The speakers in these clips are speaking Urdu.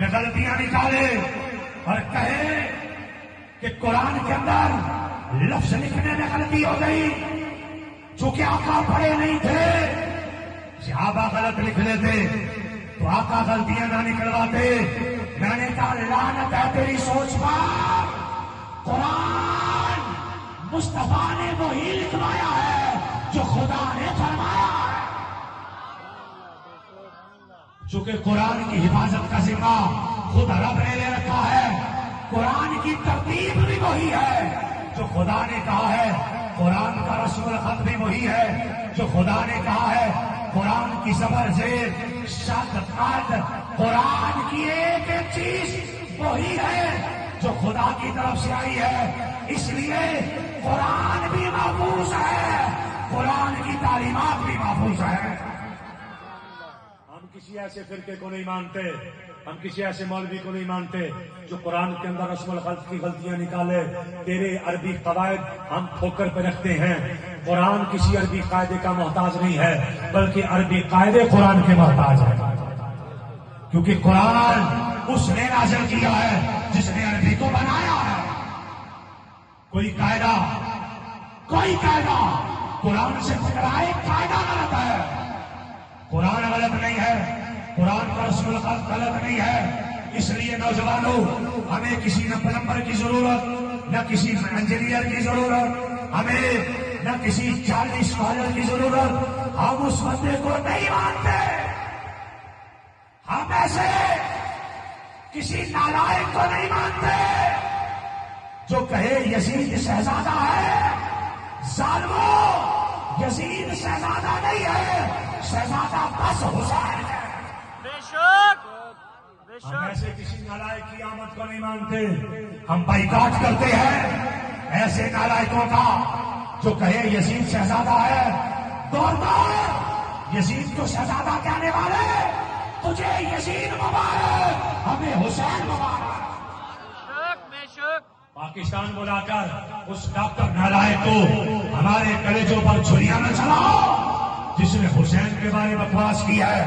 میں غلطیاں نکالے اور کہے کہ قرآن کے اندر لفظ لکھنے میں غلطی ہو گئی، چونکہ آقا پڑھے نہیں تھے، صحابہ غلط لکھ لیتے تو آقا غلطیاں نہ نکلواتے۔ میں نے کہا لعنت ہے تیری سوچ پر، قرآن مصطفیٰ نے وہی لکھوایا ہے جو خدا نے فرمایا ہے۔ چونکہ قرآن کی حفاظت کا ذمہ خود رب نے لے رکھا ہے، قرآن کی ترتیب بھی وہی ہے جو خدا نے کہا ہے، قرآن کا رسم الخط بھی وہی ہے جو خدا نے کہا ہے، قرآن کی زبر زیر شد قد، قرآن کی ایک ایک چیز وہی ہے جو خدا کی طرف سے آئی ہے۔ اس لیے قرآن بھی محفوظ ہے، قرآن کی تعلیمات بھی محفوظ ہے۔ ہم کسی ایسے فرقے کو نہیں مانتے، ہم کسی ایسے مولوی کو نہیں مانتے جو قرآن کے اندر رسم الخط کی غلطیاں نکالے۔ تیرے عربی قواعد ہم ٹھوکر پہ رکھتے ہیں، قرآن کسی عربی قاعدے کا محتاج نہیں ہے، بلکہ عربی قاعدے قرآن کے محتاج ہیں، کیونکہ قرآن اس نے نازل کیا ہے جس نے عربی کو بنایا ہے۔ کوئی قاعدہ قرآن سے ٹکرائے، قاعدہ غلط ہے، قرآن غلط نہیں ہے، قرآن کا رسم الخط غلط نہیں ہے۔ اس لیے نوجوانوں، ہمیں کسی نہ پلمبر کی ضرورت، نہ کسی انجینئر کی ضرورت، ہمیں نہ کسی چارلی اسکالر کی ضرورت۔ ہم اس بندے کو نہیں مانتے، ہم ایسے کسی نالائق کو نہیں مانتے جو کہے یزید شہزادہ ہے۔ ظالموں، یزید شہزادہ نہیں ہے، شہزادہ بس حسین ہے۔ بے شک بے ہم شک ایسے کسی نالائق کی آمد کو نہیں مانتے، ہم بائیکاٹ کرتے ہیں ایسے نالائقوں کا جو کہے یزید شہزادہ ہے۔ دوڑ یزید کو شہزادہ کہنے والے، تجھے یزید مبارک، ہمیں حسین مبارک۔ بے شک پاکستان بلا کر اس ڈاکٹر نالائق کو ہمارے کلیجوں پر چھریاں نہ چلاؤ، جس نے حسین کے بارے بکواس کی ہے،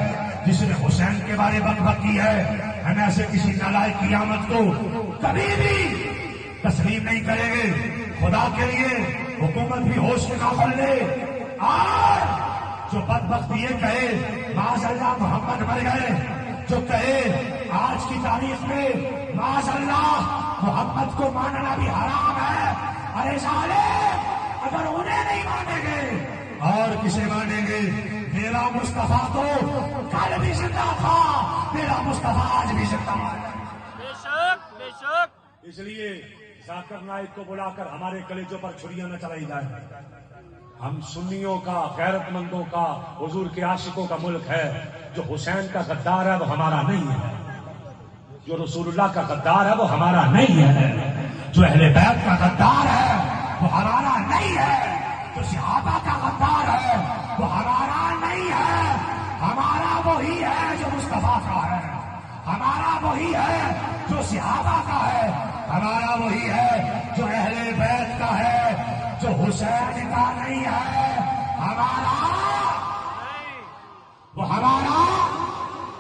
جس نے حسین کے بارے بک بک کی ہے۔ ہم ایسے کسی نالائق کی آمد کو کبھی بھی تسلیم نہیں کریں گے۔ خدا کے لیے حکومت بھی ہوش کے نافل لے، اور جو بدبخت یہ کہے معاذ اللہ محمد مر گئے، جو کہے آج کی تاریخ میں معاذ اللہ محمد کو ماننا بھی حرام ہے، ارے ظالم، اگر انہیں نہیں مانیں گے اور کسے مانیں گے؟ میرا مصطفیٰ تو کل بھی زندہ تھا، میرا مصطفیٰ آج بھی زندہ ہے۔ بے شک بے شک اس لیے ذاکر نائک کو بلا کر ہمارے کلیجوں پر چھریاں نہ چلائی جائیں۔ ہم سنیوں کا، غیرت مندوں کا، حضور کے عاشقوں کا ملک ہے۔ جو حسین کا غدار ہے وہ ہمارا نہیں ہے، جو رسول اللہ کا غدار ہے وہ ہمارا نہیں ہے، جو اہل بیت کا غدار ہے وہ ہمارا نہیں ہے، جو صحابہ کا غدار ہے وہ ہمارا نہیں ہے۔ ہمارا وہی ہے جو مصطفیٰ کا ہے، ہمارا وہی ہے جو صحابہ کا ہے، ہمارا وہی ہے جو اہل بیت کا ہے، جو حسین کا نہیں ہے۔ ہمارا وہ ہمارا،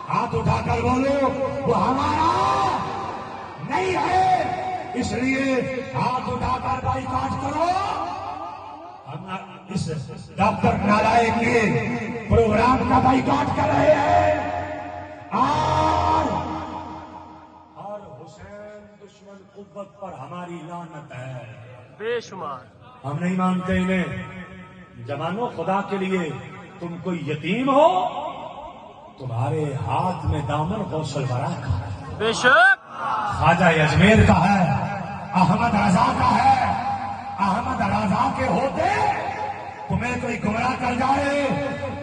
ہاتھ اٹھا کر بولو، وہ ہمارا نہیں ہے۔ اس لیے ہاتھ اٹھا کر بائیکاٹ کرو۔ ہم اس ڈاکٹر نالائق کے پروگرام کا بائیکاٹ کر رہے ہیں، اور حسین دشمن قوت پر ہماری لعنت ہے۔ بے شمار ہم نہیں مانتے انہیں۔ جوانوں، خدا کے لیے تم کوئی یتیم ہو، تمہارے ہاتھ میں دامن غوث الورا کا ہے، بے شک خواجہ اجمیر کا ہے، احمد رضا کا ہے۔ احمد رضا کے ہوتے تمہیں کوئی گمراہ کر جائے،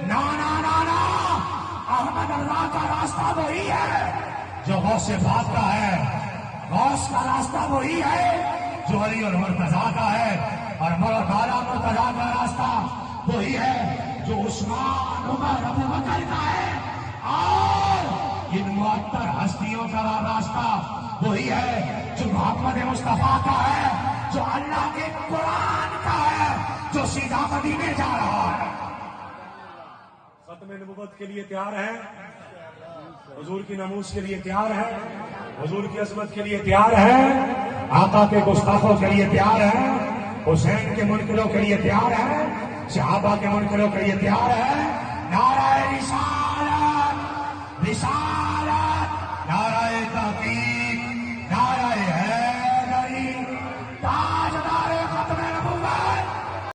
نا نا نا نا، احمد رضا کا راستہ وہی ہے جو غوث پاک کا ہے، غوث کا راستہ وہی ہے جو علی اور مرتضیٰ کا ہے، اور مولانا مرتضیٰ کا راستہ وہی ہے جو عثمان، عمر، ابو بکر کا ہے، اور ان معطر ہستیوں کا راستہ وہی ہے جو محمد مصطفیٰ کا ہے، جو اللہ کے قرآن کا ہے، جو سیدھا مدینے جا رہا ہے۔ ختم نبوت کے لیے تیار ہیں؟ حضور کی ناموس کے لیے تیار ہیں؟ حضور کی عظمت کے لیے تیار ہے، آقا کے گستاخوں کے لیے تیار ہے، حسین کے منکروں کے لیے تیار ہے، صحابہ کے منکروں کے لیے تیار ہے،